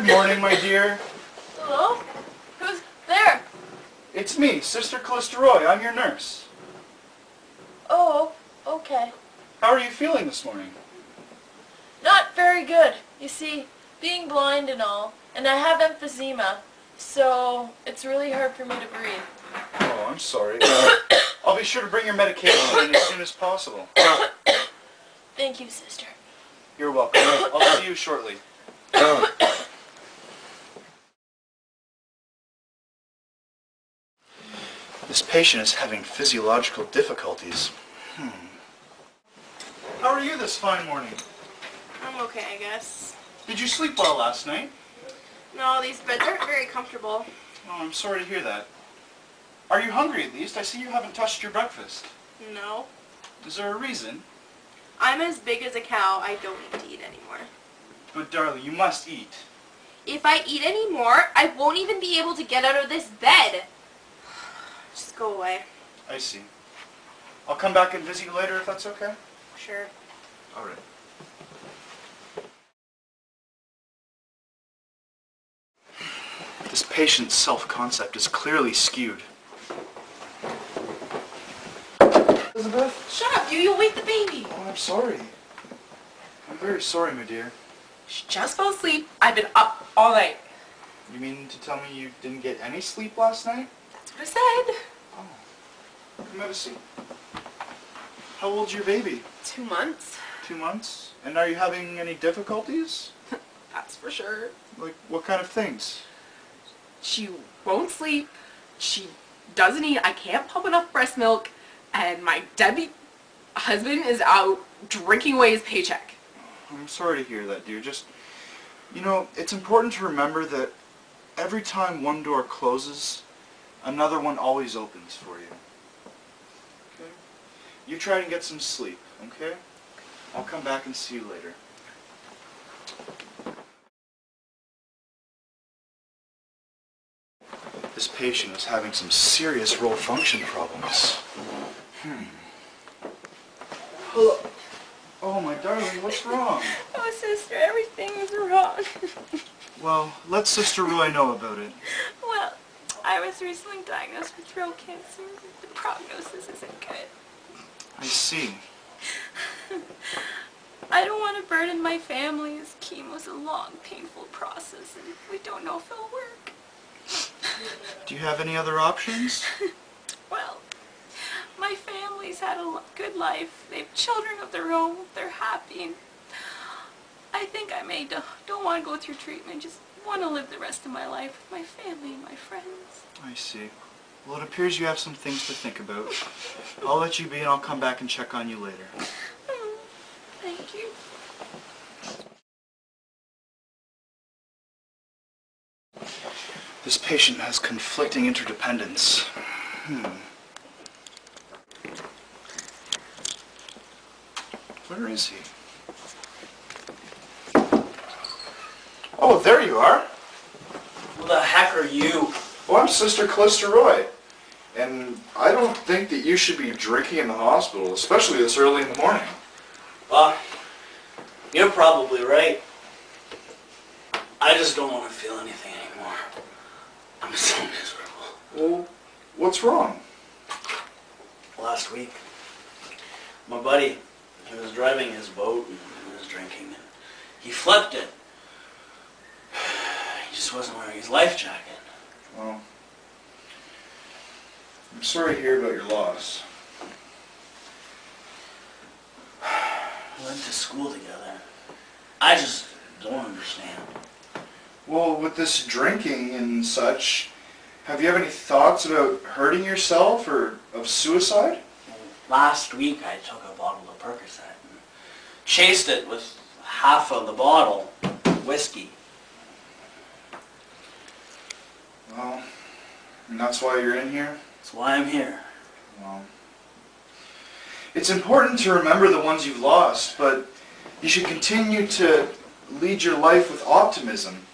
Good morning, my dear. Hello? Who's there? It's me, Sister Callista. I'm your nurse. Oh, okay. How are you feeling this morning? Not very good. You see, being blind and all, and I have emphysema, so it's really hard for me to breathe. Oh, I'm sorry. I'll be sure to bring your medication in as soon as possible. Thank you, sister. You're welcome. I'll see you shortly. This patient is having physiological difficulties. How are you this fine morning? I'm okay, I guess. Did you sleep well last night? No, these beds aren't very comfortable. Oh, I'm sorry to hear that. Are you hungry at least? I see you haven't touched your breakfast. No. Is there a reason? I'm as big as a cow. I don't need to eat anymore. But darling, you must eat. If I eat any more, I won't even be able to get out of this bed. Just go away. I see. I'll come back and visit you later if that's okay? Sure. All right. This patient's self-concept is clearly skewed. Elizabeth? Shut up, you'll wake the baby. Oh, I'm sorry. I'm very sorry, my dear. She just fell asleep. I've been up all night. You mean to tell me you didn't get any sleep last night? That's what I said. Oh. Come have a seat. How old's your baby? 2 months. 2 months? And are you having any difficulties? That's for sure. Like, what kind of things? She won't sleep. She doesn't eat. I can't pump enough breast milk. And my deadbeat husband is out drinking away his paycheck. I'm sorry to hear that, dear. Just, you know, it's important to remember that every time one door closes, another one always opens for you. Okay? You try and get some sleep, okay? I'll come back and see you later. This patient is having some serious role function problems. Hello. Oh, my darling, what's wrong? Oh, sister, everything is wrong. Well, let Sister Roy know about it. Well, I was recently diagnosed with throat cancer. The prognosis isn't good. I see. I don't want to burden my family as chemo's a long, painful process, and we don't know if it'll work. Do you have any other options? Well, my family's had a good life. They have children of their own. They're happy. And I think I don't want to go through treatment. Just want to live the rest of my life with my family and my friends. I see. Well, it appears you have some things to think about. I'll let you be and I'll come back and check on you later. Thank you. This patient has conflicting interdependence. Where is he? Oh, there you are. Who the heck are you? Well, I'm Sister Callista, and I don't think that you should be drinking in the hospital, especially this early in the morning. Well, you're probably right. I just don't want to feel anything anymore. I'm so miserable. Well, what's wrong? Last week, my buddy, he was driving his boat and he was drinking and he flipped it. He just wasn't wearing his life jacket. Well, I'm sorry to hear about your loss. We went to school together. I just don't understand. Well, with this drinking and such, have you have any thoughts about hurting yourself or of suicide? Last week I took a bottle of Percocet and chased it with half of the bottle whiskey. Well, and that's why you're in here? That's why I'm here. Well, it's important to remember the ones you've lost, but you should continue to lead your life with optimism.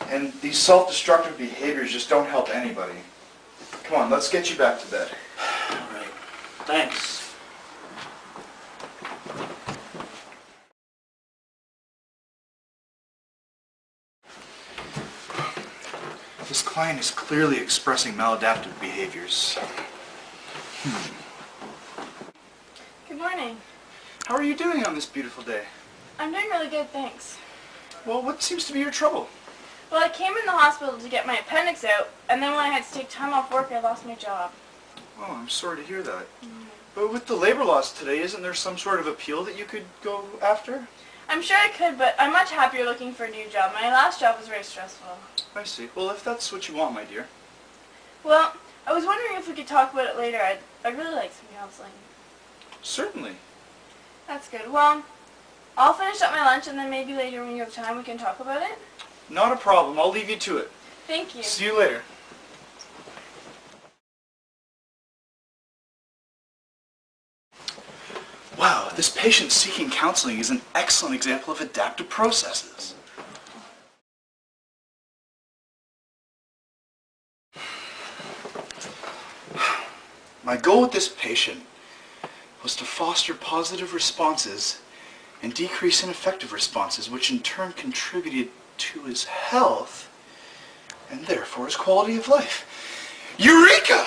And these self-destructive behaviors just don't help anybody. Come on, let's get you back to bed. All right. Thanks. This client is clearly expressing maladaptive behaviors. Good morning. How are you doing on this beautiful day? I'm doing really good, thanks. Well, what seems to be your trouble? Well, I came in the hospital to get my appendix out, and then when I had to take time off work, I lost my job. Oh, I'm sorry to hear that. But with the labor laws today, isn't there some sort of appeal that you could go after? I'm sure I could, but I'm much happier looking for a new job. My last job was very stressful. I see. Well, if that's what you want, my dear. Well, I was wondering if we could talk about it later. I'd really like some counseling. Certainly. That's good. Well, I'll finish up my lunch, and then maybe later when you have time we can talk about it. Not a problem. I'll leave you to it. Thank you. See you later. Wow, this patient seeking counseling is an excellent example of adaptive processes. My goal with this patient was to foster positive responses and decrease ineffective responses, which in turn contributed to his health and therefore his quality of life. Eureka!